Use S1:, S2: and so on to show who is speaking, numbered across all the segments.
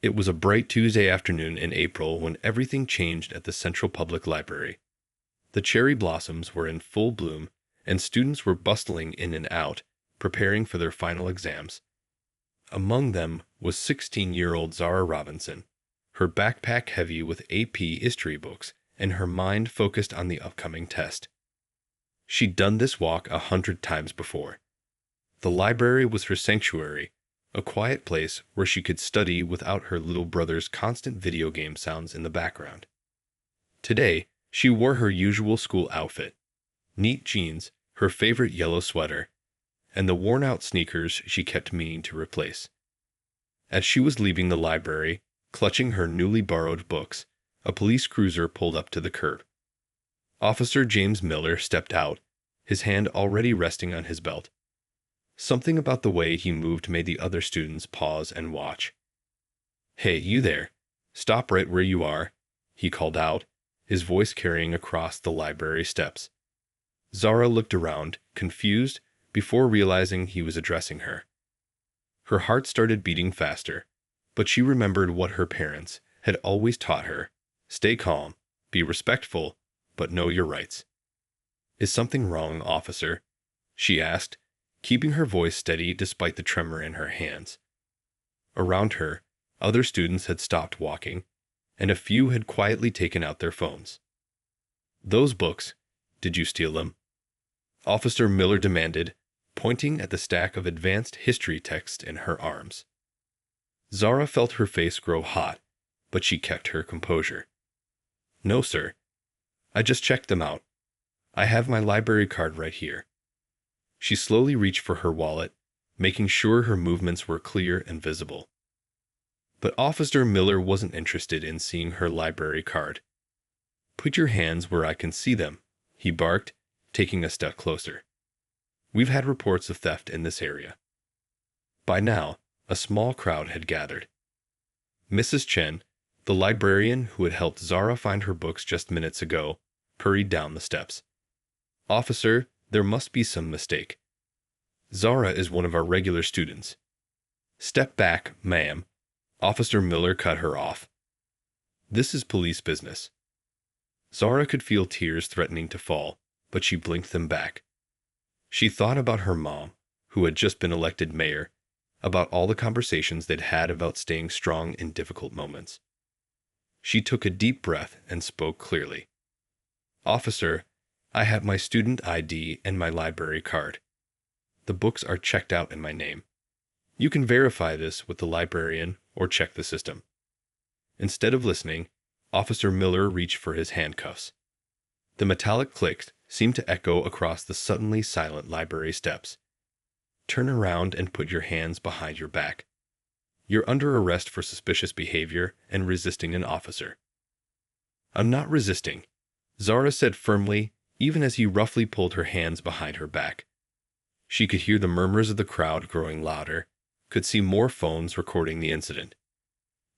S1: It was a bright Tuesday afternoon in April when everything changed at the Central Public Library. The cherry blossoms were in full bloom, and students were bustling in and out, preparing for their final exams. Among them was 16-year-old Zara Robinson, her backpack heavy with AP history books and her mind focused on the upcoming test. She'd done this walk 100 times before. The library was her sanctuary, a quiet place where she could study without her little brother's constant video game sounds in the background. Today, she wore her usual school outfit: neat jeans, her favorite yellow sweater, and the worn-out sneakers she kept meaning to replace. As she was leaving the library, clutching her newly borrowed books, a police cruiser pulled up to the curb. Officer James Miller stepped out, his hand already resting on his belt. Something about the way he moved made the other students pause and watch. "Hey, you there. Stop right where you are," he called out, his voice carrying across the library steps. Zara looked around, confused, before realizing he was addressing her. Her heart started beating faster, but she remembered what her parents had always taught her: stay calm, be respectful, but know your rights. "Is something wrong, officer?" she asked, keeping her voice steady despite the tremor in her hands. Around her, other students had stopped walking, and a few had quietly taken out their phones. "Those books, did you steal them?" Officer Miller demanded, pointing at the stack of advanced history text in her arms. Zara felt her face grow hot, but she kept her composure. "No, sir. I just checked them out. I have my library card right here." She slowly reached for her wallet, making sure her movements were clear and visible. But Officer Miller wasn't interested in seeing her library card. "Put your hands where I can see them," he barked, taking a step closer. "We've had reports of theft in this area." By now, a small crowd had gathered. Mrs. Chen, the librarian who had helped Zara find her books just minutes ago, hurried down the steps. "Officer, there must be some mistake. Zara is one of our regular students." "Step back, ma'am." Officer Miller cut her off. "This is police business." Zara could feel tears threatening to fall, but she blinked them back. She thought about her mom, who had just been elected mayor, about all the conversations they'd had about staying strong in difficult moments. She took a deep breath and spoke clearly. "Officer, I have my student ID and my library card. The books are checked out in my name. You can verify this with the librarian or check the system." Instead of listening, Officer Miller reached for his handcuffs. The metallic clicks seemed to echo across the suddenly silent library steps. "Turn around and put your hands behind your back. You're under arrest for suspicious behavior and resisting an officer." "I'm not resisting," Zara said firmly, even as he roughly pulled her hands behind her back. She could hear the murmurs of the crowd growing louder, could see more phones recording the incident.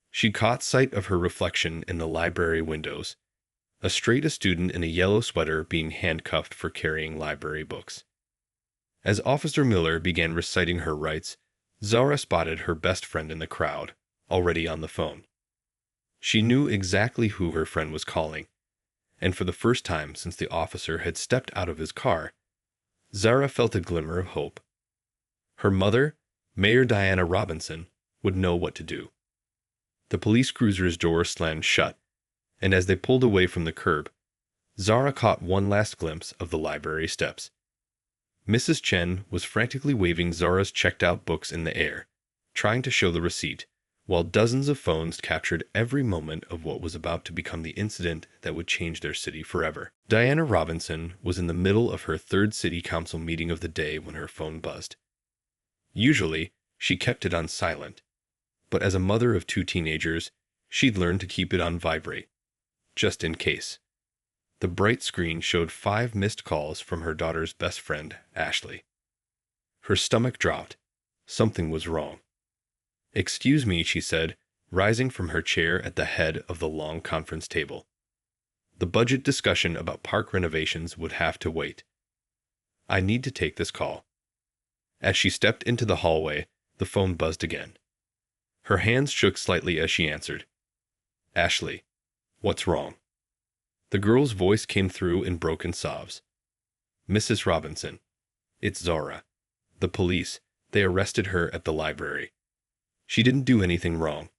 S1: She caught sight of her reflection in the library windows, a student in a yellow sweater being handcuffed for carrying library books. As Officer Miller began reciting her rights, Zara spotted her best friend in the crowd, already on the phone. She knew exactly who her friend was calling, and for the first time since the officer had stepped out of his car, Zara felt a glimmer of hope. Her mother, Mayor Diana Robinson, would know what to do. The police cruiser's door slammed shut, and as they pulled away from the curb, Zara caught one last glimpse of the library steps. Mrs. Chen was frantically waving Zara's checked-out books in the air, trying to show the receipt, while dozens of phones captured every moment of what was about to become the incident that would change their city forever. Diana Robinson was in the middle of her third city council meeting of the day when her phone buzzed. Usually, she kept it on silent, but as a mother of 2 teenagers, she'd learned to keep it on vibrate, just in case. The bright screen showed 5 missed calls from her daughter's best friend, Ashley. Her stomach dropped. Something was wrong. "Excuse me," she said, rising from her chair at the head of the long conference table. The budget discussion about park renovations would have to wait. "I need to take this call." As she stepped into the hallway, the phone buzzed again. Her hands shook slightly as she answered. Ashley, what's wrong? The girl's voice came through in broken sobs. Mrs. Robinson, it's Zara. The police, they arrested her at the library. She didn't do anything wrong.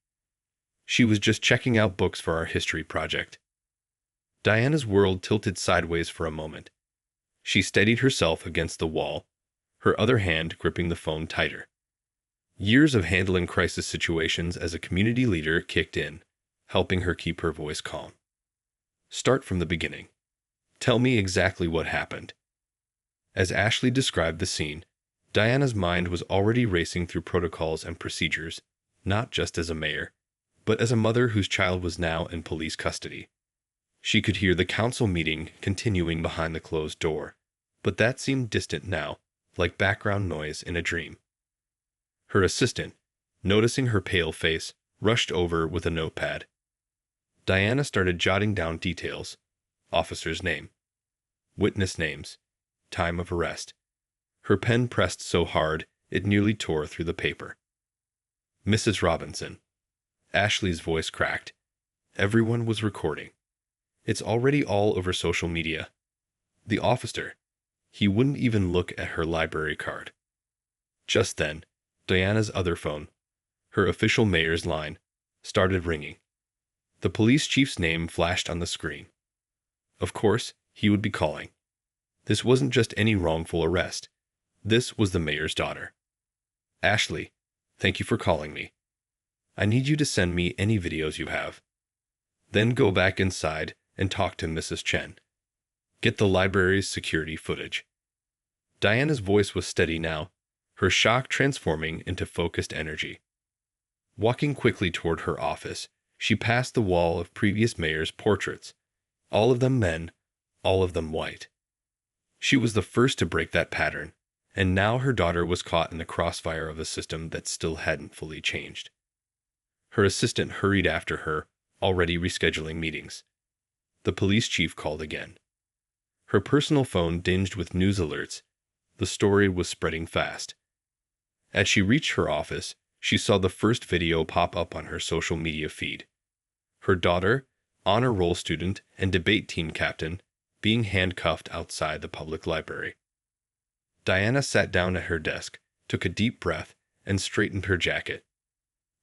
S1: She was just checking out books for our history project. Diana's world tilted sideways for a moment. She steadied herself against the wall, her other hand gripping the phone tighter. Years of handling crisis situations as a community leader kicked in, helping her keep her voice calm. Start from the beginning. Tell me exactly what happened. As Ashley described the scene, Diana's mind was already racing through protocols and procedures, not just as a mayor, but as a mother whose child was now in police custody. She could hear the council meeting continuing behind the closed door, but that seemed distant now, like background noise in a dream. Her assistant, noticing her pale face, rushed over with a notepad. Diana started jotting down details: officer's name, witness names, time of arrest. Her pen pressed so hard it nearly tore through the paper. Mrs. Robinson. Ashley's voice cracked. Everyone was recording. It's already all over social media. The officer, he wouldn't even look at her library card. Just then, Diana's other phone, her official mayor's line, started ringing. The police chief's name flashed on the screen. Of course, he would be calling. This wasn't just any wrongful arrest. This was the mayor's daughter. Ashley, thank you for calling me. I need you to send me any videos you have. Then go back inside and talk to Mrs. Chen. Get the library's security footage. Diana's voice was steady now, her shock transforming into focused energy. Walking quickly toward her office, she passed the wall of previous mayors' portraits, all of them men, all of them white. She was the first to break that pattern, and now her daughter was caught in the crossfire of a system that still hadn't fully changed. Her assistant hurried after her, already rescheduling meetings. The police chief called again. Her personal phone dinged with news alerts. The story was spreading fast. As she reached her office, she saw the first video pop up on her social media feed. Her daughter, honor roll student and debate team captain, being handcuffed outside the public library. Diana sat down at her desk, took a deep breath, and straightened her jacket.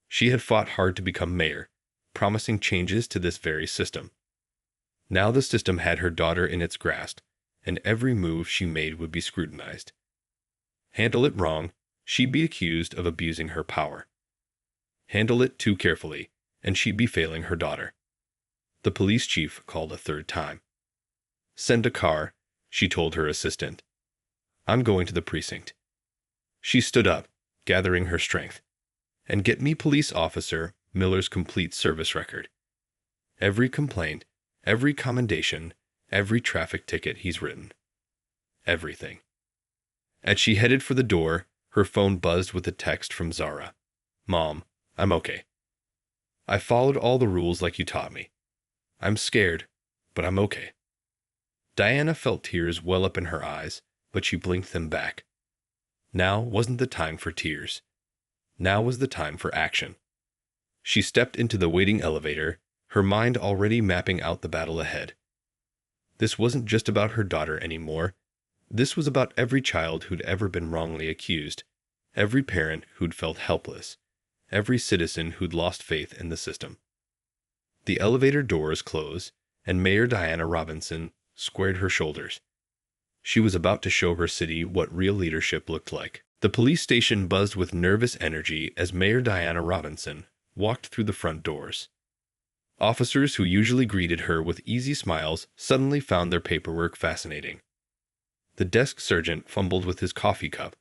S1: She had fought hard to become mayor, promising changes to this very system. Now the system had her daughter in its grasp, and every move she made would be scrutinized. Handle it wrong, she'd be accused of abusing her power. Handle it too carefully, and she'd be failing her daughter. The police chief called a third time. Send a car, she told her assistant. I'm going to the precinct. She stood up, gathering her strength. And get me police officer Miller's complete service record. Every complaint, every commendation, every traffic ticket he's written. Everything. As she headed for the door, her phone buzzed with a text from Zara. Mom, I'm okay. I followed all the rules like you taught me. I'm scared, but I'm okay. Diana felt tears well up in her eyes, but she blinked them back. Now wasn't the time for tears. Now was the time for action. She stepped into the waiting elevator, her mind already mapping out the battle ahead. This wasn't just about her daughter anymore. This was about every child who'd ever been wrongly accused, every parent who'd felt helpless, every citizen who'd lost faith in the system. The elevator doors closed, and Mayor Diana Robinson squared her shoulders. She was about to show her city what real leadership looked like. The police station buzzed with nervous energy as Mayor Diana Robinson walked through the front doors. Officers who usually greeted her with easy smiles suddenly found their paperwork fascinating. The desk sergeant fumbled with his coffee cup,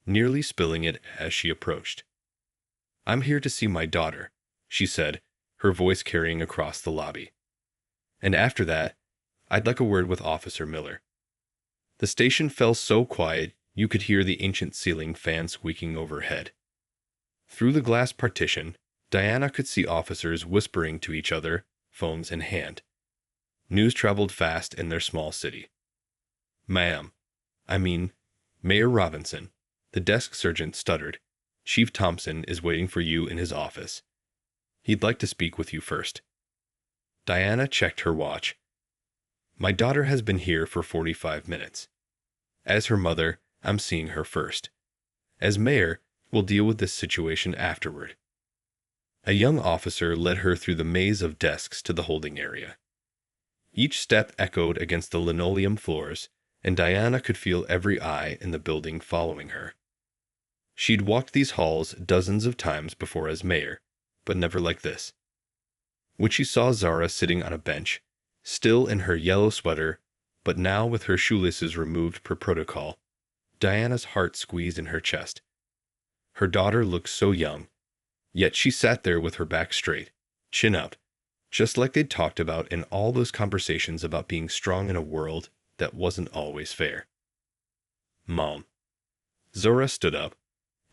S1: nearly spilling it as she approached. I'm here to see my daughter, she said, her voice carrying across the lobby. And after that, I'd like a word with Officer Miller. The station fell so quiet you could hear the ancient ceiling fan squeaking overhead. Through the glass partition, Diana could see officers whispering to each other, phones in hand. News traveled fast in their small city. Mayor Robinson, the desk sergeant stuttered, Chief Thompson is waiting for you in his office. He'd like to speak with you first. Diana checked her watch. My daughter has been here for 45 minutes. As her mother, I'm seeing her first. As mayor, we'll deal with this situation afterward. A young officer led her through the maze of desks to the holding area. Each step echoed against the linoleum floors, and Diana could feel every eye in the building following her. She'd walked these halls dozens of times before as mayor, but never like this. When she saw Zara sitting on a bench, still in her yellow sweater, but now with her shoelaces removed per protocol, Diana's heart squeezed in her chest. Her daughter looked so young, yet she sat there with her back straight, chin up, just like they'd talked about in all those conversations about being strong in a world that wasn't always fair. Mom. Zora stood up,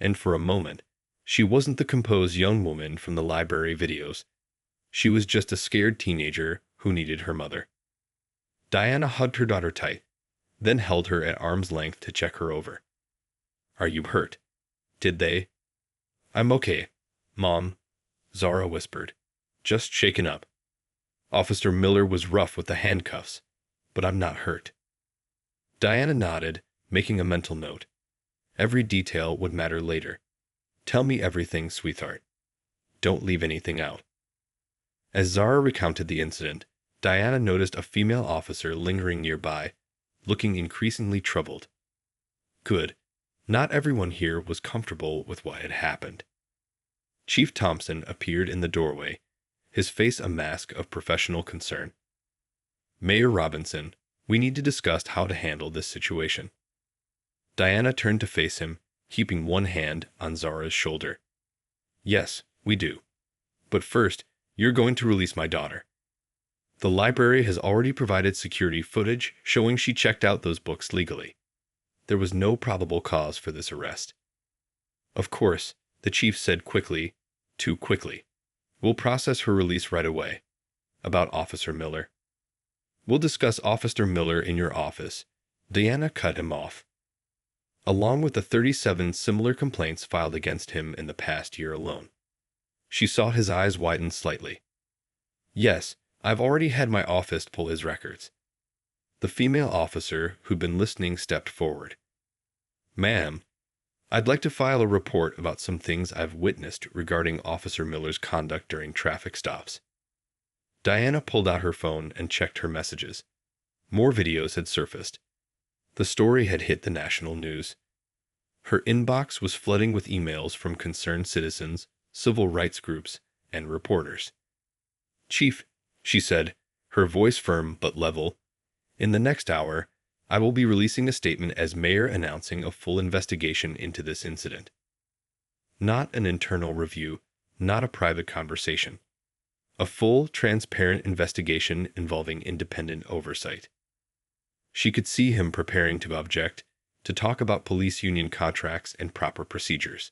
S1: and for a moment, she wasn't the composed young woman from the library videos. She was just a scared teenager who needed her mother. Diana hugged her daughter tight, then held her at arm's length to check her over. Are you hurt? Did they? I'm okay, Mom, Zara whispered, just shaken up. Officer Miller was rough with the handcuffs, but I'm not hurt. Diana nodded, making a mental note. Every detail would matter later. Tell me everything, sweetheart. Don't leave anything out. As Zara recounted the incident, Diana noticed a female officer lingering nearby, looking increasingly troubled. Good. Not everyone here was comfortable with what had happened. Chief Thompson appeared in the doorway, his face a mask of professional concern. Mayor Robinson, we need to discuss how to handle this situation. Diana turned to face him, keeping one hand on Zara's shoulder. Yes, we do. But first, you're going to release my daughter. The library has already provided security footage showing she checked out those books legally. There was no probable cause for this arrest. Of course, the chief said quickly, too quickly. We'll process her release right away. About Officer Miller. We'll discuss Officer Miller in your office. Diana cut him off. Along with the 37 similar complaints filed against him in the past year alone. She saw his eyes widen slightly. Yes, I've already had my office pull his records. The female officer who'd been listening stepped forward. Ma'am, I'd like to file a report about some things I've witnessed regarding Officer Miller's conduct during traffic stops. Diana pulled out her phone and checked her messages. More videos had surfaced. The story had hit the national news. Her inbox was flooding with emails from concerned citizens, civil rights groups, and reporters. Chief, she said, her voice firm but level, in the next hour, I will be releasing a statement as mayor announcing a full investigation into this incident. Not an internal review, not a private conversation. A full, transparent investigation involving independent oversight. She could see him preparing to object, to talk about police union contracts and proper procedures.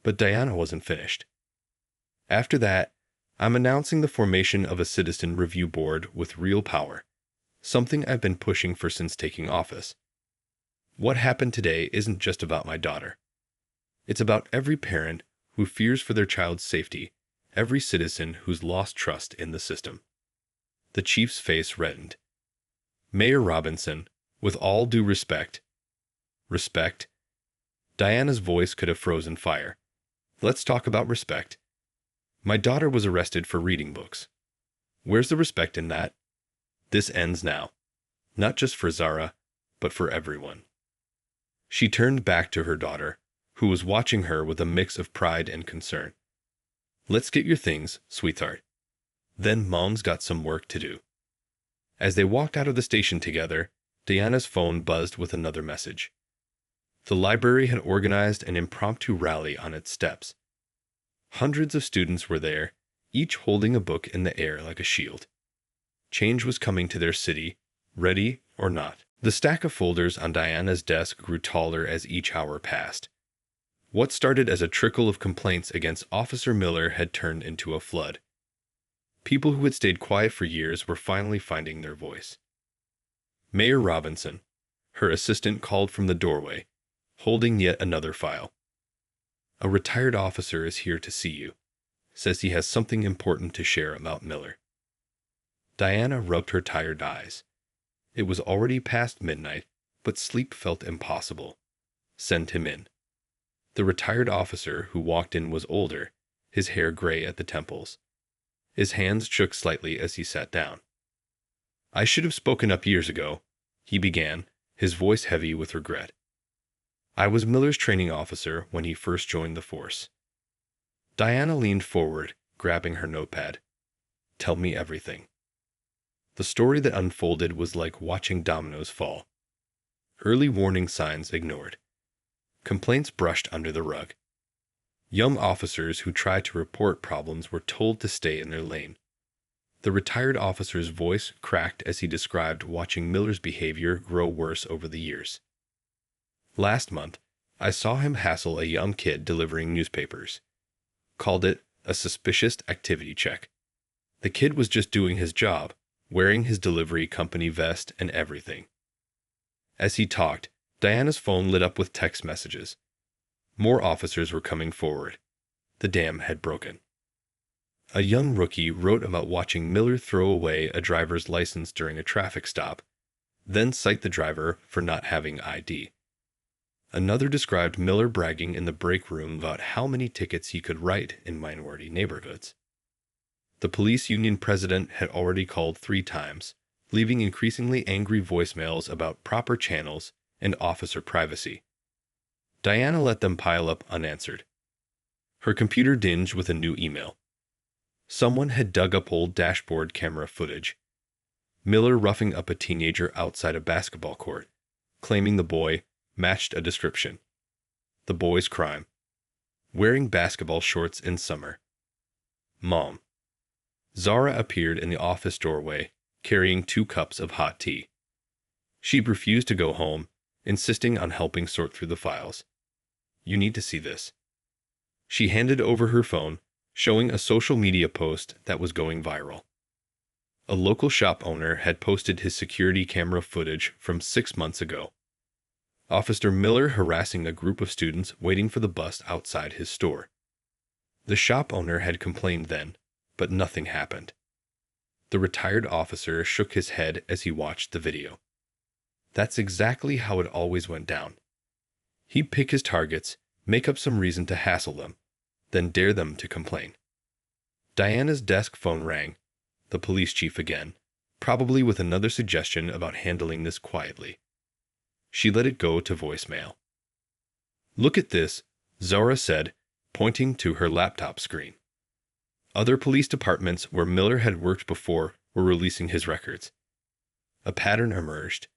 S1: But Diana wasn't finished. After that, I'm announcing the formation of a citizen review board with real power, something I've been pushing for since taking office. What happened today isn't just about my daughter. It's about every parent who fears for their child's safety, every citizen who's lost trust in the system. The chief's face reddened. Mayor Robinson, with all due respect. Respect? Diana's voice could have frozen fire. Let's talk about respect. My daughter was arrested for reading books. Where's the respect in that? This ends now. Not just for Zara, but for everyone. She turned back to her daughter, who was watching her with a mix of pride and concern. Let's get your things, sweetheart. Then Mom's got some work to do. As they walked out of the station together, Diana's phone buzzed with another message. The library had organized an impromptu rally on its steps. Hundreds of students were there, each holding a book in the air like a shield. Change was coming to their city, ready or not. The stack of folders on Diana's desk grew taller as each hour passed. What started as a trickle of complaints against Officer Miller had turned into a flood. People who had stayed quiet for years were finally finding their voice. Mayor Robinson, her assistant, called from the doorway, holding yet another file. A retired officer is here to see you. Says he has something important to share about Miller. Diana rubbed her tired eyes. It was already past midnight, but sleep felt impossible. Send him in. The retired officer who walked in was older, his hair gray at the temples. His hands shook slightly as he sat down. I should have spoken up years ago, he began, his voice heavy with regret. I was Miller's training officer when he first joined the force. Diana leaned forward, grabbing her notepad. Tell me everything. The story that unfolded was like watching dominoes fall. Early warning signs ignored. Complaints brushed under the rug. Young officers who tried to report problems were told to stay in their lane. The retired officer's voice cracked as he described watching Miller's behavior grow worse over the years. Last month, I saw him hassle a young kid delivering newspapers. Called it a suspicious activity check. The kid was just doing his job, wearing his delivery company vest and everything. As he talked, Diana's phone lit up with text messages. More officers were coming forward. The dam had broken. A young rookie wrote about watching Miller throw away a driver's license during a traffic stop, then cite the driver for not having ID. Another described Miller bragging in the break room about how many tickets he could write in minority neighborhoods. The police union president had already called 3 times, leaving increasingly angry voicemails about proper channels and officer privacy. Diana let them pile up unanswered. Her computer dinged with a new email. Someone had dug up old dashboard camera footage. Miller roughing up a teenager outside a basketball court, claiming the boy matched a description. The boy's crime: wearing basketball shorts in summer. Mom. Zara appeared in the office doorway, carrying 2 cups of hot tea. She refused to go home, insisting on helping sort through the files. You need to see this. She handed over her phone, showing a social media post that was going viral. A local shop owner had posted his security camera footage from 6 months ago. Officer Miller harassing a group of students waiting for the bus outside his store. The shop owner had complained then, but nothing happened. The retired officer shook his head as he watched the video. That's exactly how it always went down. He'd pick his targets, make up some reason to hassle them, then dare them to complain. Diana's desk phone rang, the police chief again, probably with another suggestion about handling this quietly. She let it go to voicemail. Look at this, Zara said, pointing to her laptop screen. Other police departments where Miller had worked before were releasing his records. A pattern emerged.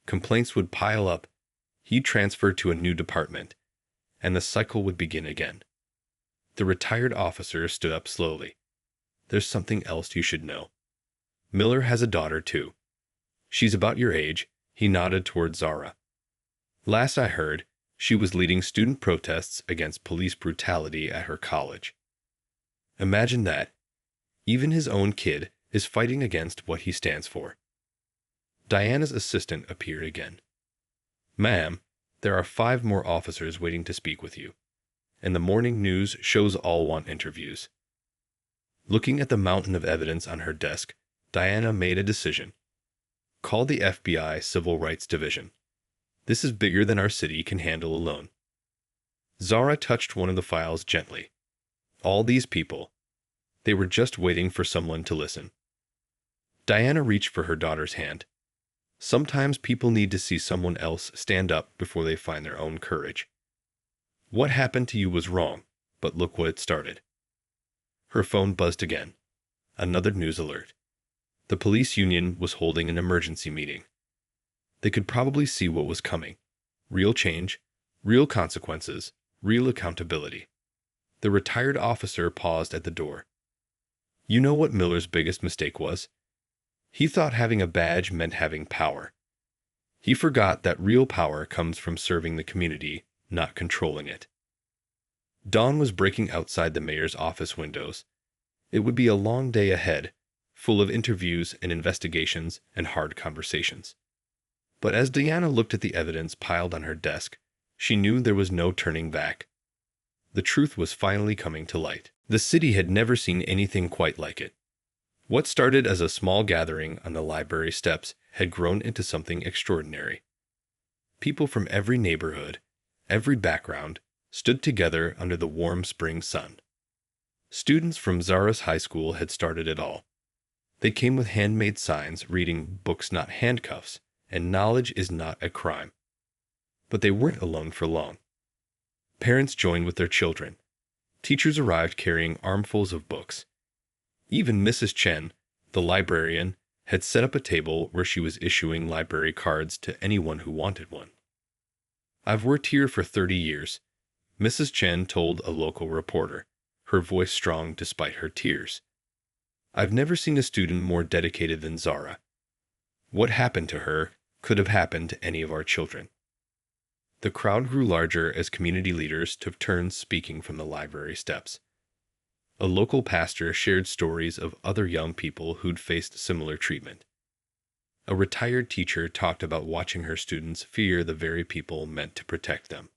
S1: Complaints would pile up. He'd transfer to a new department, and the cycle would begin again. The retired officer stood up slowly. There's something else you should know. Miller has a daughter, too. She's about your age. He nodded toward Zara. Last I heard, she was leading student protests against police brutality at her college. Imagine that. Even his own kid is fighting against what he stands for. Diana's assistant appeared again. Ma'am, there are 5 more officers waiting to speak with you, and the morning news shows all want interviews. Looking at the mountain of evidence on her desk, Diana made a decision. Call the FBI Civil Rights Division. This is bigger than our city can handle alone. Zara touched one of the files gently. All these people. They were just waiting for someone to listen. Diana reached for her daughter's hand. Sometimes people need to see someone else stand up before they find their own courage. What happened to you was wrong, but look what it started. Her phone buzzed again. Another news alert. The police union was holding an emergency meeting. They could probably see what was coming. Real change, real consequences, real accountability. The retired officer paused at the door. You know what Miller's biggest mistake was? He thought having a badge meant having power. He forgot that real power comes from serving the community, not controlling it. Dawn was breaking outside the mayor's office windows. It would be a long day ahead, full of interviews and investigations and hard conversations. But as Diana looked at the evidence piled on her desk, she knew there was no turning back. The truth was finally coming to light. The city had never seen anything quite like it. What started as a small gathering on the library steps had grown into something extraordinary. People from every neighborhood, every background, stood together under the warm spring sun. Students from Zara's high school had started it all. They came with handmade signs reading "Books Not Handcuffs" and "Knowledge is Not a Crime." But they weren't alone for long. Parents joined with their children. Teachers arrived carrying armfuls of books. Even Mrs. Chen, the librarian, had set up a table where she was issuing library cards to anyone who wanted one. "I've worked here for 30 years," Mrs. Chen told a local reporter, her voice strong despite her tears. "I've never seen a student more dedicated than Zara. What happened to her could have happened to any of our children." The crowd grew larger as community leaders took turns speaking from the library steps. A local pastor shared stories of other young people who'd faced similar treatment. A retired teacher talked about watching her students fear the very people meant to protect them.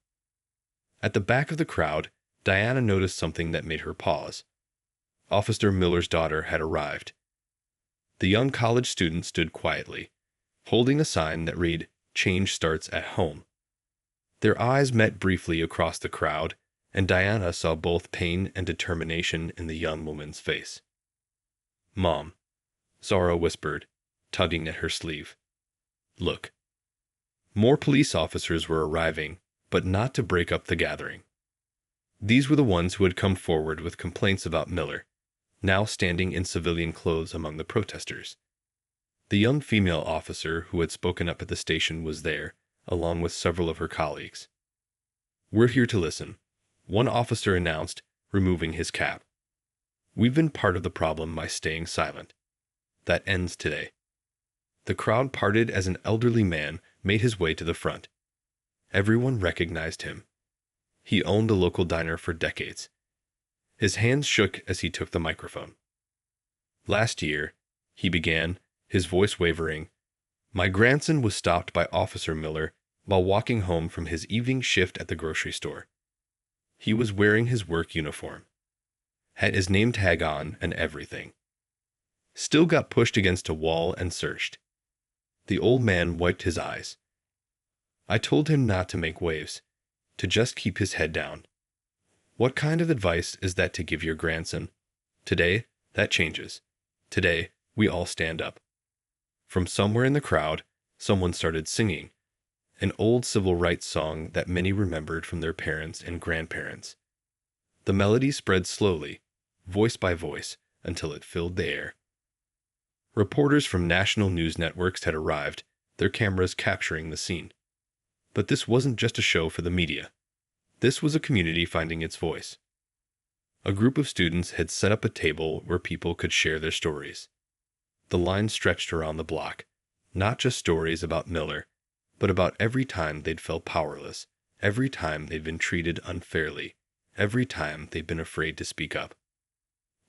S1: At the back of the crowd, Diana noticed something that made her pause. Officer Miller's daughter had arrived. The young college student stood quietly, holding a sign that read, "Change starts at home." Their eyes met briefly across the crowd, and Diana saw both pain and determination in the young woman's face. "Mom," Zara whispered, tugging at her sleeve. "Look." More police officers were arriving, but not to break up the gathering. These were the ones who had come forward with complaints about Miller, now standing in civilian clothes among the protesters. The young female officer who had spoken up at the station was there, along with several of her colleagues. "We're here to listen," one officer announced, removing his cap. "We've been part of the problem by staying silent. That ends today." The crowd parted as an elderly man made his way to the front. Everyone recognized him. He owned a local diner for decades. His hands shook as he took the microphone. "Last year," he began, his voice wavering, "my grandson was stopped by Officer Miller while walking home from his evening shift at the grocery store. He was wearing his work uniform, had his name tag on and everything. Still got pushed against a wall and searched." The old man wiped his eyes. "I told him not to make waves, to just keep his head down. What kind of advice is that to give your grandson? Today, that changes. Today, we all stand up." From somewhere in the crowd, someone started singing, an old civil rights song that many remembered from their parents and grandparents. The melody spread slowly, voice by voice, until it filled the air. Reporters from national news networks had arrived, their cameras capturing the scene. But this wasn't just a show for the media. This was a community finding its voice. A group of students had set up a table where people could share their stories. The line stretched around the block, not just stories about Miller, but about every time they'd felt powerless, every time they'd been treated unfairly, every time they'd been afraid to speak up.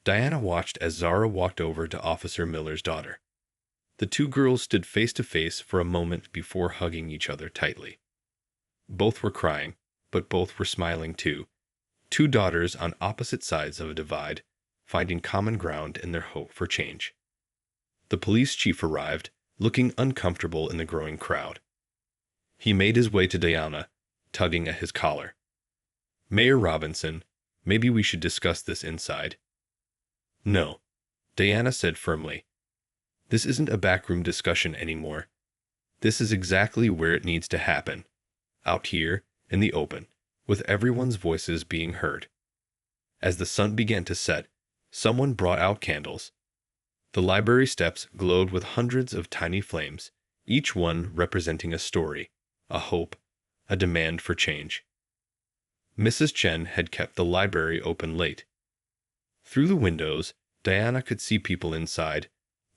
S1: Diana watched as Zara walked over to Officer Miller's daughter. The two girls stood face to face for a moment before hugging each other tightly. Both were crying, but both were smiling too. Two daughters on opposite sides of a divide, finding common ground in their hope for change. The police chief arrived, looking uncomfortable in the growing crowd. He made his way to Diana, tugging at his collar. "Mayor Robinson, maybe we should discuss this inside." "No," Diana said firmly. "This isn't a backroom discussion anymore. This is exactly where it needs to happen. Out here, in the open, with everyone's voices being heard." As the sun began to set, someone brought out candles. The library steps glowed with hundreds of tiny flames, each one representing a story, a hope, a demand for change. Mrs. Chen had kept the library open late. Through the windows, Diana could see people inside,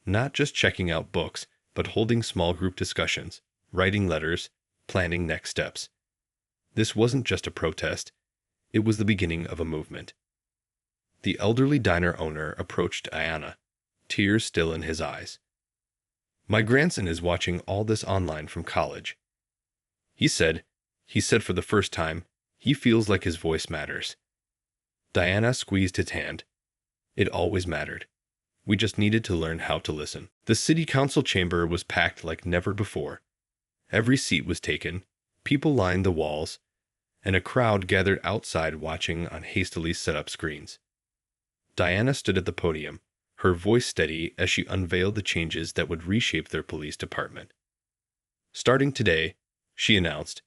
S1: not just checking out books, but holding small group discussions, writing letters, planning next steps. This wasn't just a protest, it was the beginning of a movement. The elderly diner owner approached Diana, tears still in his eyes. "My grandson is watching all this online from college. He said for the first time, he feels like his voice matters. Diana squeezed his hand. It always mattered. We just needed to learn how to listen. The city council chamber was packed like never before. Every seat was taken, people lined the walls, and a crowd gathered outside watching on hastily set up screens. Diana stood at the podium, her voice steady as she unveiled the changes that would reshape their police department. Starting today, she announced,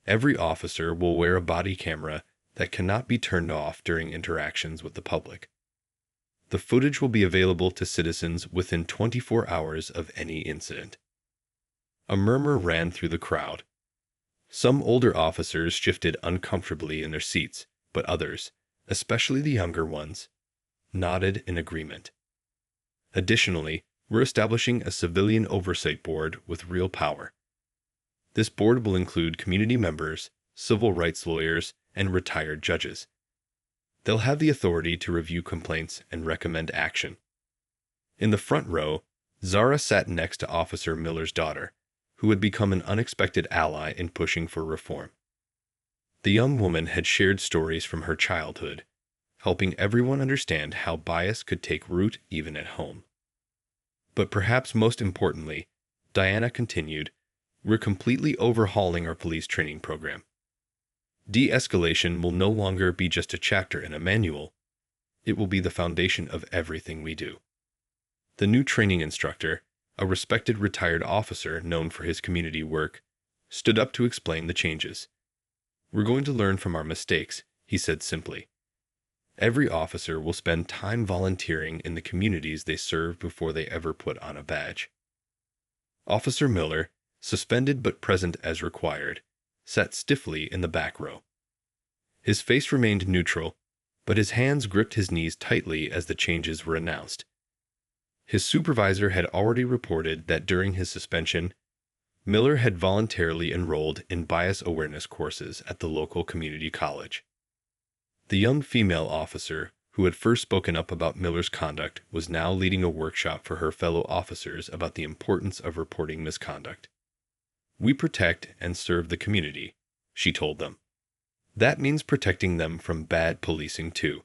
S1: every officer will wear a body camera that cannot be turned off during interactions with the public. The footage will be available to citizens within 24 hours of any incident. A murmur ran through the crowd. Some older officers shifted uncomfortably in their seats, but others, especially the younger ones, nodded in agreement. Additionally, we're establishing a civilian oversight board with real power. This board will include community members, civil rights lawyers, and retired judges. They'll have the authority to review complaints and recommend action. In the front row, Zara sat next to Officer Miller's daughter, who had become an unexpected ally in pushing for reform. The young woman had shared stories from her childhood, helping everyone understand how bias could take root even at home. But perhaps most importantly, Diana continued, we're completely overhauling our police training program. De-escalation will no longer be just a chapter in a manual. It will be the foundation of everything we do. The new training instructor, a respected retired officer known for his community work, stood up to explain the changes. We're going to learn from our mistakes, he said simply. Every officer will spend time volunteering in the communities they serve before they ever put on a badge. Officer Miller, suspended but present as required, sat stiffly in the back row. His face remained neutral, but his hands gripped his knees tightly as the changes were announced. His supervisor had already reported that during his suspension, Miller had voluntarily enrolled in bias awareness courses at the local community college. The young female officer who had first spoken up about Miller's conduct was now leading a workshop for her fellow officers about the importance of reporting misconduct. We protect and serve the community, she told them. That means protecting them from bad policing too.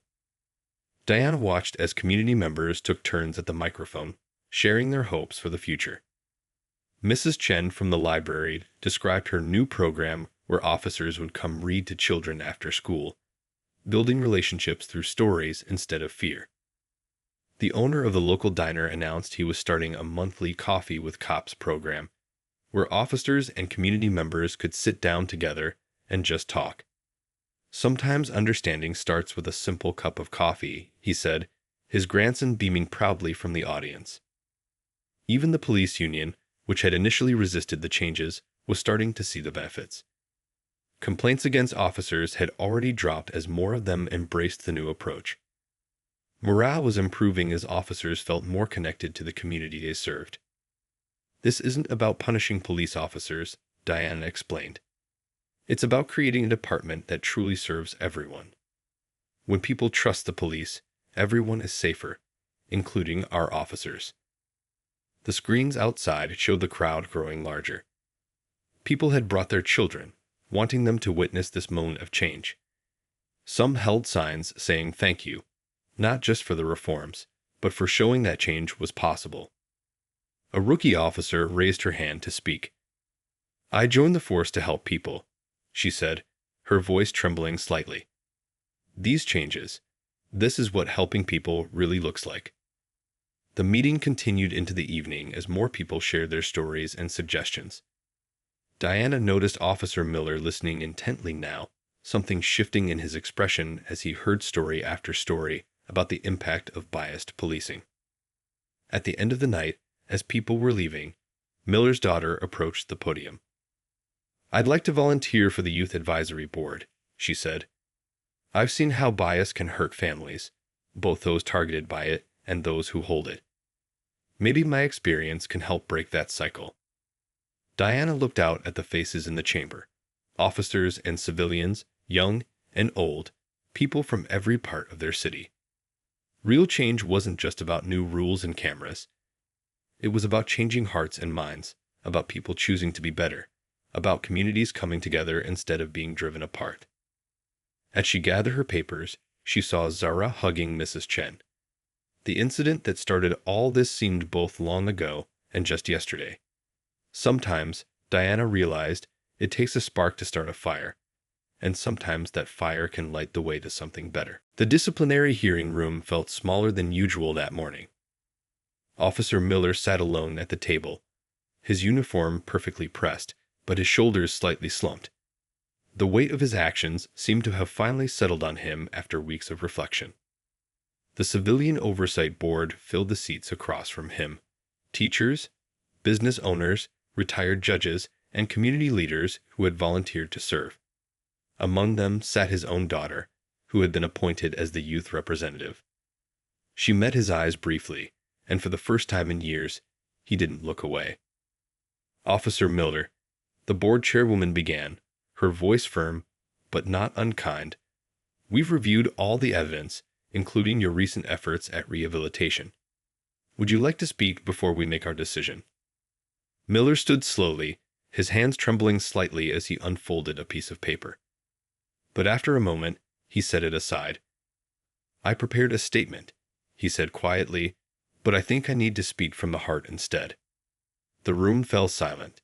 S1: Diana watched as community members took turns at the microphone, sharing their hopes for the future. Mrs. Chen from the library described her new program where officers would come read to children after school, building relationships through stories instead of fear. The owner of the local diner announced he was starting a monthly Coffee with Cops program, where officers and community members could sit down together and just talk. Sometimes understanding starts with a simple cup of coffee, he said, his grandson beaming proudly from the audience. Even the police union, which had initially resisted the changes, was starting to see the benefits. Complaints against officers had already dropped as more of them embraced the new approach. Morale was improving as officers felt more connected to the community they served. This isn't about punishing police officers, Diana explained. It's about creating a department that truly serves everyone. When people trust the police, everyone is safer, including our officers. The screens outside showed the crowd growing larger. People had brought their children, wanting them to witness this moment of change. Some held signs saying thank you, not just for the reforms, but for showing that change was possible. A rookie officer raised her hand to speak. I joined the force to help people, she said, her voice trembling slightly. These changes, this is what helping people really looks like. The meeting continued into the evening as more people shared their stories and suggestions. Diana noticed Officer Miller listening intently now, something shifting in his expression as he heard story after story about the impact of biased policing. At the end of the night, as people were leaving, Miller's daughter approached the podium. I'd like to volunteer for the Youth Advisory Board, she said. I've seen how bias can hurt families, both those targeted by it and those who hold it. Maybe my experience can help break that cycle. Diana looked out at the faces in the chamber, officers and civilians, young and old, people from every part of their city. Real change wasn't just about new rules and cameras. It was about changing hearts and minds, about people choosing to be better, about communities coming together instead of being driven apart. As she gathered her papers, she saw Zara hugging Mrs. Chen. The incident that started all this seemed both long ago and just yesterday. Sometimes, Diana realized, it takes a spark to start a fire, and sometimes that fire can light the way to something better. The disciplinary hearing room felt smaller than usual that morning. Officer Miller sat alone at the table, his uniform perfectly pressed, but his shoulders slightly slumped. The weight of his actions seemed to have finally settled on him after weeks of reflection. The Civilian Oversight Board filled the seats across from him. Teachers, business owners, retired judges, and community leaders who had volunteered to serve. Among them sat his own daughter, who had been appointed as the youth representative. She met his eyes briefly, and for the first time in years, he didn't look away. "Officer Miller," the board chairwoman began, her voice firm, but not unkind, "we've reviewed all the evidence, including your recent efforts at rehabilitation. Would you like to speak before we make our decision?" Miller stood slowly, his hands trembling slightly as he unfolded a piece of paper. But after a moment, he set it aside. "I prepared a statement," he said quietly, "but I think I need to speak from the heart instead." The room fell silent.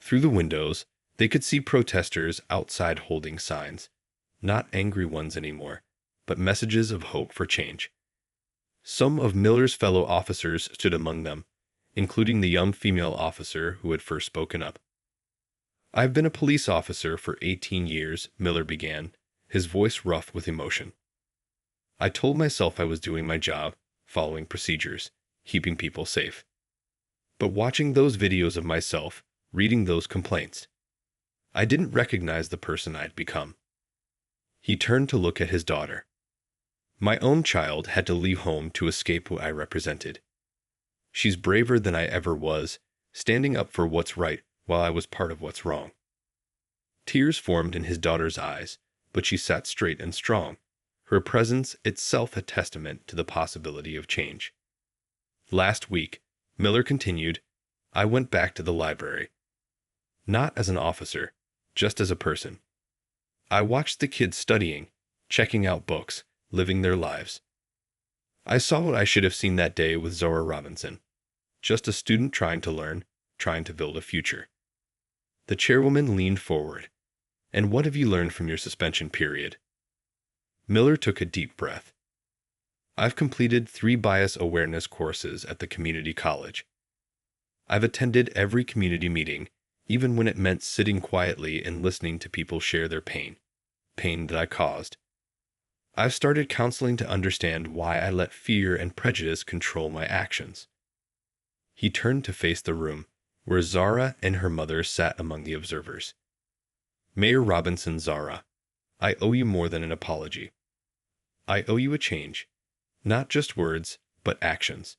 S1: Through the windows, they could see protesters outside holding signs, not angry ones anymore, but messages of hope for change. Some of Miller's fellow officers stood among them, including the young female officer who had first spoken up. "I've been a police officer for 18 years, Miller began, his voice rough with emotion. "I told myself I was doing my job, following procedures, keeping people safe. But watching those videos of myself, reading those complaints, I didn't recognize the person I'd become." He turned to look at his daughter. "My own child had to leave home to escape what I represented. She's braver than I ever was, standing up for what's right while I was part of what's wrong." Tears formed in his daughter's eyes, but she sat straight and strong, her presence itself a testament to the possibility of change. "Last week," Miller continued, "I went back to the library. Not as an officer, just as a person. I watched the kids studying, checking out books, living their lives. I saw what I should have seen that day with Zora Robinson. Just a student trying to learn, trying to build a future." The chairwoman leaned forward. "And what have you learned from your suspension period?" Miller took a deep breath. "I've completed 3 bias awareness courses at the community college. I've attended every community meeting, even when it meant sitting quietly and listening to people share their pain that I caused. I've started counseling to understand why I let fear and prejudice control my actions." He turned to face the room, where Zara and her mother sat among the observers. "Mayor Robinson, Zara, I owe you more than an apology. I owe you a change, not just words, but actions.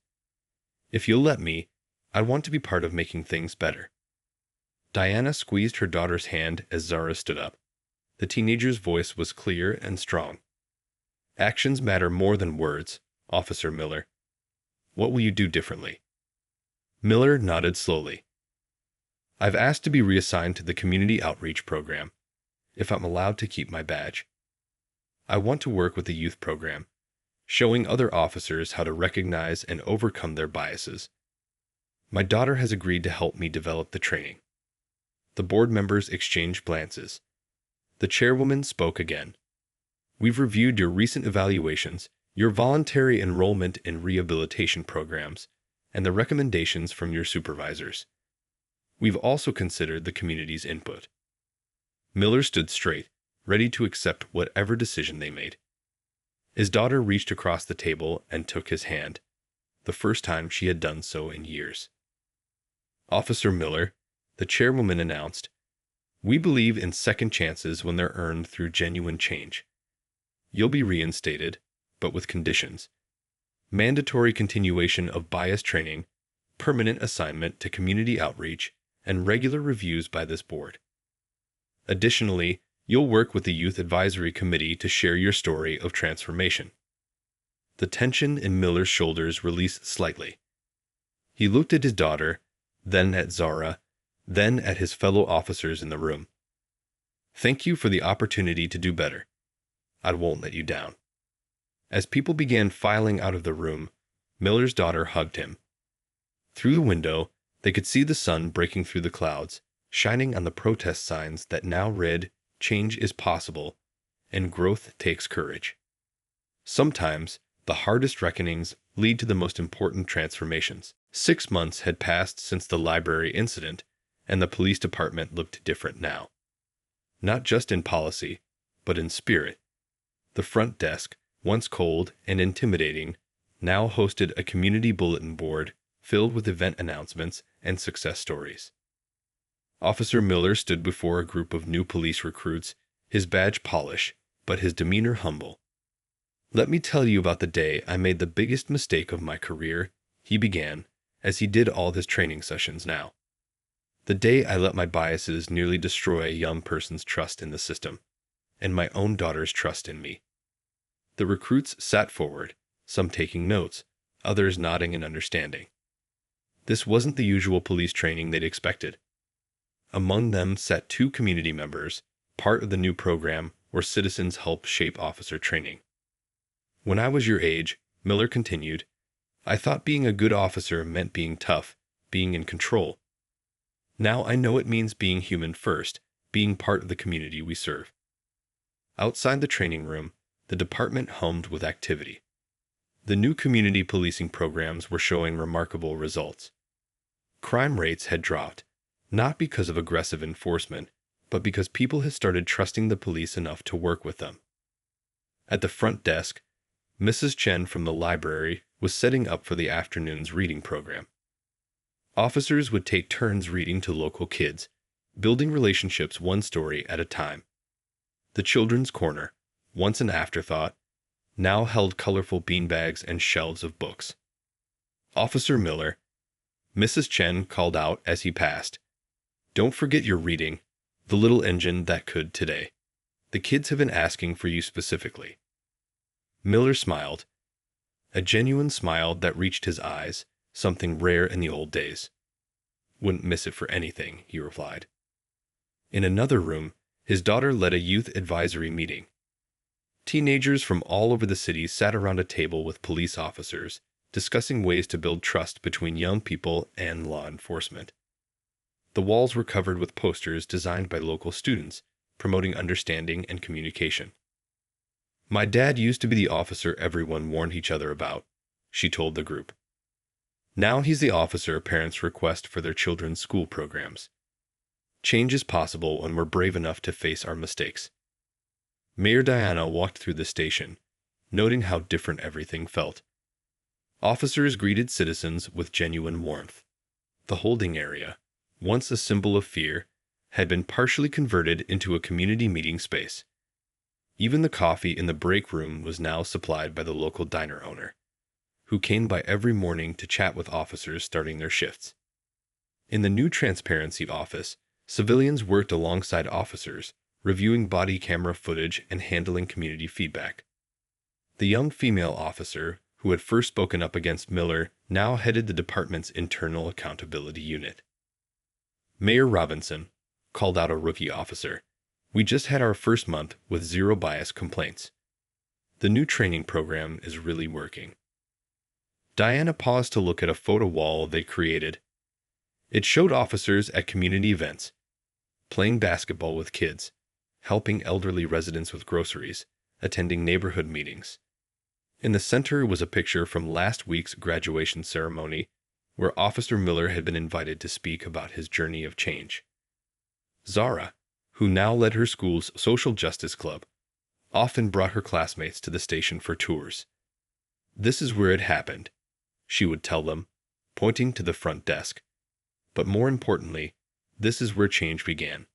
S1: If you'll let me, I want to be part of making things better." Diana squeezed her daughter's hand as Zara stood up. The teenager's voice was clear and strong. "Actions matter more than words, Officer Miller. What will you do differently?" Miller nodded slowly. "I've asked to be reassigned to the community outreach program, if I'm allowed to keep my badge. I want to work with the youth program, showing other officers how to recognize and overcome their biases. My daughter has agreed to help me develop the training." The board members exchanged glances. The chairwoman spoke again. "We've reviewed your recent evaluations, your voluntary enrollment in rehabilitation programs, and the recommendations from your supervisors. We've also considered the community's input." Miller stood straight, ready to accept whatever decision they made. His daughter reached across the table and took his hand, the first time she had done so in years. "Officer Miller," the chairwoman announced, "we believe in second chances when they're earned through genuine change. You'll be reinstated, but with conditions. Mandatory continuation of bias training, permanent assignment to community outreach, and regular reviews by this board. Additionally, you'll work with the Youth Advisory Committee to share your story of transformation." The tension in Miller's shoulders released slightly. He looked at his daughter, then at Zara, then at his fellow officers in the room. "Thank you for the opportunity to do better. I won't let you down." As people began filing out of the room, Miller's daughter hugged him. Through the window, they could see the sun breaking through the clouds, shining on the protest signs that now read, "Change is possible," and "Growth takes courage." Sometimes, the hardest reckonings lead to the most important transformations. 6 months had passed since the library incident, and the police department looked different now. Not just in policy, but in spirit. The front desk, once cold and intimidating, now hosted a community bulletin board filled with event announcements and success stories. Officer Miller stood before a group of new police recruits, his badge polished, but his demeanor humble. "Let me tell you about the day I made the biggest mistake of my career," he began, as he did all his training sessions now. "The day I let my biases nearly destroy a young person's trust in the system, and my own daughter's trust in me." The recruits sat forward, some taking notes, others nodding in understanding. This wasn't the usual police training they'd expected. Among them sat 2 community members, part of the new program where citizens help shape officer training. "When I was your age," Miller continued, "I thought being a good officer meant being tough, being in control. Now I know it means being human first, being part of the community we serve." Outside the training room, the department hummed with activity. The new community policing programs were showing remarkable results. Crime rates had dropped, not because of aggressive enforcement, but because people had started trusting the police enough to work with them. At the front desk, Mrs. Chen from the library was setting up for the afternoon's reading program. Officers would take turns reading to local kids, building relationships one story at a time. The children's corner, once an afterthought, now held colorful beanbags and shelves of books. "Officer Miller," Mrs. Chen called out as he passed, "don't forget your reading, the little engine that could today. The kids have been asking for you specifically." Miller smiled, a genuine smile that reached his eyes, something rare in the old days. "Wouldn't miss it for anything," he replied. In another room, his daughter led a youth advisory meeting. Teenagers from all over the city sat around a table with police officers, discussing ways to build trust between young people and law enforcement. The walls were covered with posters designed by local students, promoting understanding and communication. "My dad used to be the officer everyone warned each other about," she told the group. "Now he's the officer parents request for their children's school programs. Change is possible when we're brave enough to face our mistakes." Mayor Diana walked through the station, noting how different everything felt. Officers greeted citizens with genuine warmth. The holding area, once a symbol of fear, had been partially converted into a community meeting space. Even the coffee in the break room was now supplied by the local diner owner, who came by every morning to chat with officers starting their shifts. In the new transparency office, civilians worked alongside officers, reviewing body camera footage and handling community feedback. The young female officer, who had first spoken up against Miller, now headed the department's internal accountability unit. "Mayor Robinson," called out a rookie officer, "we just had our first month with 0 bias complaints. The new training program is really working." Diana paused to look at a photo wall they created. It showed officers at community events, playing basketball with kids, helping elderly residents with groceries, attending neighborhood meetings. In the center was a picture from last week's graduation ceremony, where Officer Miller had been invited to speak about his journey of change. Zara, who now led her school's social justice club, often brought her classmates to the station for tours. "This is where it happened," she would tell them, pointing to the front desk. "But more importantly, this is where change began."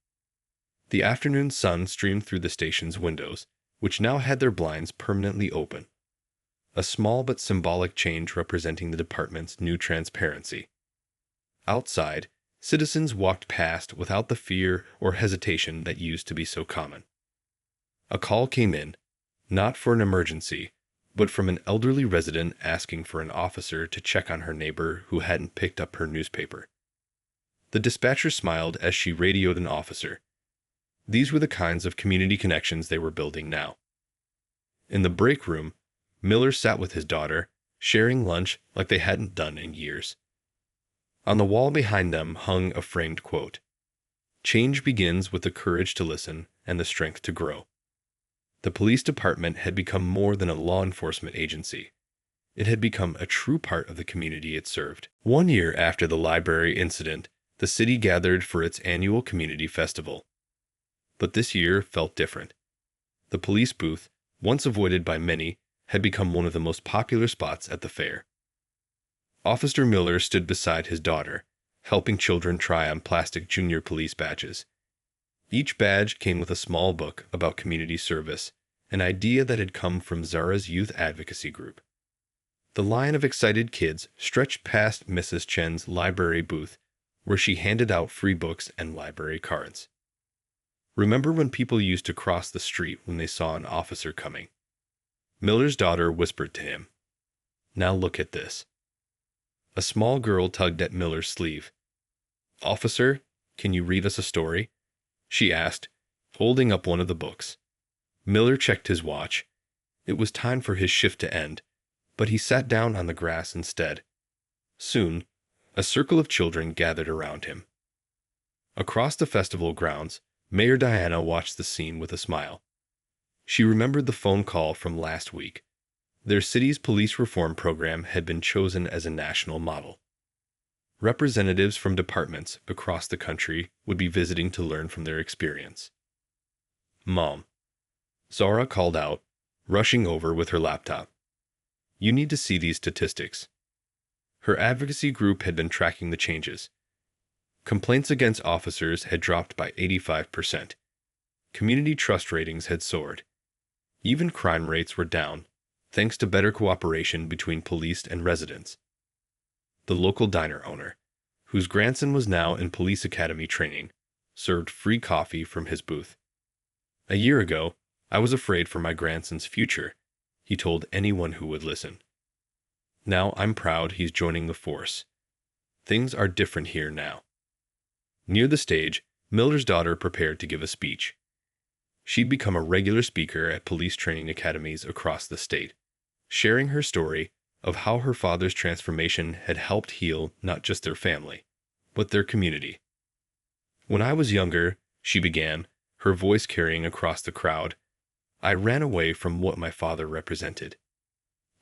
S1: The afternoon sun streamed through the station's windows, which now had their blinds permanently open. A small but symbolic change representing the department's new transparency. Outside, citizens walked past without the fear or hesitation that used to be so common. A call came in, not for an emergency, but from an elderly resident asking for an officer to check on her neighbor who hadn't picked up her newspaper. The dispatcher smiled as she radioed an officer. These were the kinds of community connections they were building now. In the break room, Miller sat with his daughter, sharing lunch like they hadn't done in years. On the wall behind them hung a framed quote: "Change begins with the courage to listen and the strength to grow." The police department had become more than a law enforcement agency. It had become a true part of the community it served. 1 year after the library incident, the city gathered for its annual community festival. But this year felt different. The police booth, once avoided by many, had become one of the most popular spots at the fair. Officer Miller stood beside his daughter, helping children try on plastic junior police badges. Each badge came with a small book about community service, an idea that had come from Zara's youth advocacy group. The line of excited kids stretched past Mrs. Chen's library booth, where she handed out free books and library cards. Remember when people used to cross the street when they saw an officer coming? Miller's daughter whispered to him, "Now look at this." A small girl tugged at Miller's sleeve. "Officer, can you read us a story?" she asked, holding up one of the books. Miller checked his watch. It was time for his shift to end, but he sat down on the grass instead. Soon, a circle of children gathered around him. Across the festival grounds, Mayor Diana watched the scene with a smile. She remembered the phone call from last week. Their city's police reform program had been chosen as a national model. Representatives from departments across the country would be visiting to learn from their experience. "Mom," Zara called out, rushing over with her laptop. "You need to see these statistics." Her advocacy group had been tracking the changes. Complaints against officers had dropped by 85%. Community trust ratings had soared. Even crime rates were down, thanks to better cooperation between police and residents. The local diner owner, whose grandson was now in police academy training, served free coffee from his booth. "A year ago, I was afraid for my grandson's future," he told anyone who would listen. "Now I'm proud he's joining the force. Things are different here now." Near the stage, Miller's daughter prepared to give a speech. She'd become a regular speaker at police training academies across the state, sharing her story of how her father's transformation had helped heal not just their family, but their community. "When I was younger," she began, her voice carrying across the crowd, "I ran away from what my father represented.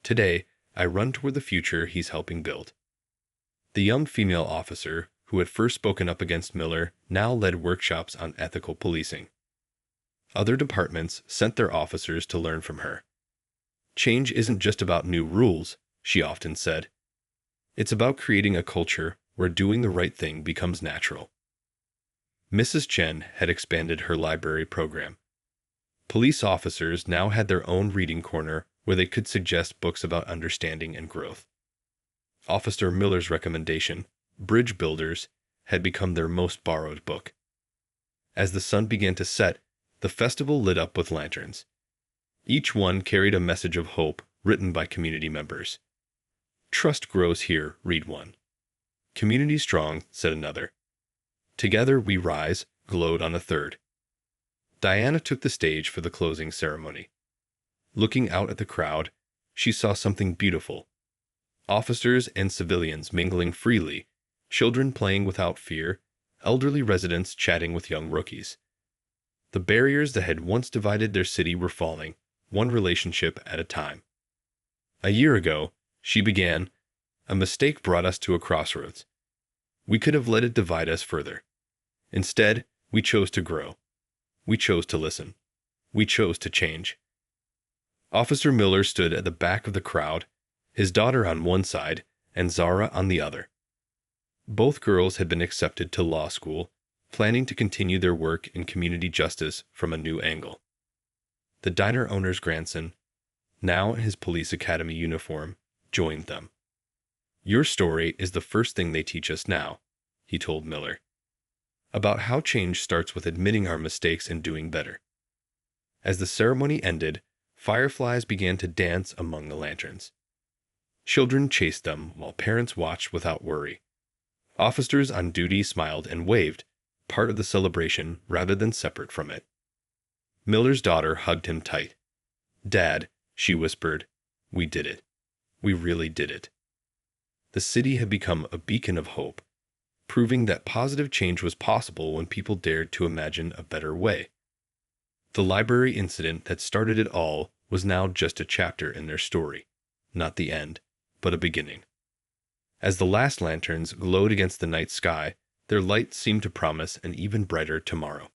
S1: Today, I run toward the future he's helping build." The young female officer, who had first spoken up against Miller, now led workshops on ethical policing. Other departments sent their officers to learn from her. "Change isn't just about new rules," she often said. "It's about creating a culture where doing the right thing becomes natural." Mrs. Chen had expanded her library program. Police officers now had their own reading corner where they could suggest books about understanding and growth. Officer Miller's recommendation, Bridge Builders, had become their most borrowed book. As the sun began to set, the festival lit up with lanterns. Each one carried a message of hope written by community members. "Trust grows here," read one. "Community strong," said another. "Together we rise," glowed on a third. Diana took the stage for the closing ceremony. Looking out at the crowd, she saw something beautiful. Officers and civilians mingling freely, children playing without fear, elderly residents chatting with young rookies. The barriers that had once divided their city were falling, one relationship at a time. "A year ago," she began, "a mistake brought us to a crossroads. We could have let it divide us further. Instead, we chose to grow. We chose to listen. We chose to change." Officer Miller stood at the back of the crowd, his daughter on one side and Zara on the other. Both girls had been accepted to law school, planning to continue their work in community justice from a new angle. The diner owner's grandson, now in his police academy uniform, joined them. "Your story is the first thing they teach us now," he told Miller, "about how change starts with admitting our mistakes and doing better." As the ceremony ended, fireflies began to dance among the lanterns. Children chased them while parents watched without worry. Officers on duty smiled and waved, part of the celebration rather than separate from it. Miller's daughter hugged him tight. "Dad, She whispered, "We did it. We really did it." The city had become a beacon of hope, proving that positive change was possible when people dared to imagine a better way. The library incident that started it all was now just a chapter in their story, not the end, but a beginning. As the last lanterns glowed against the night sky, their light seemed to promise an even brighter tomorrow.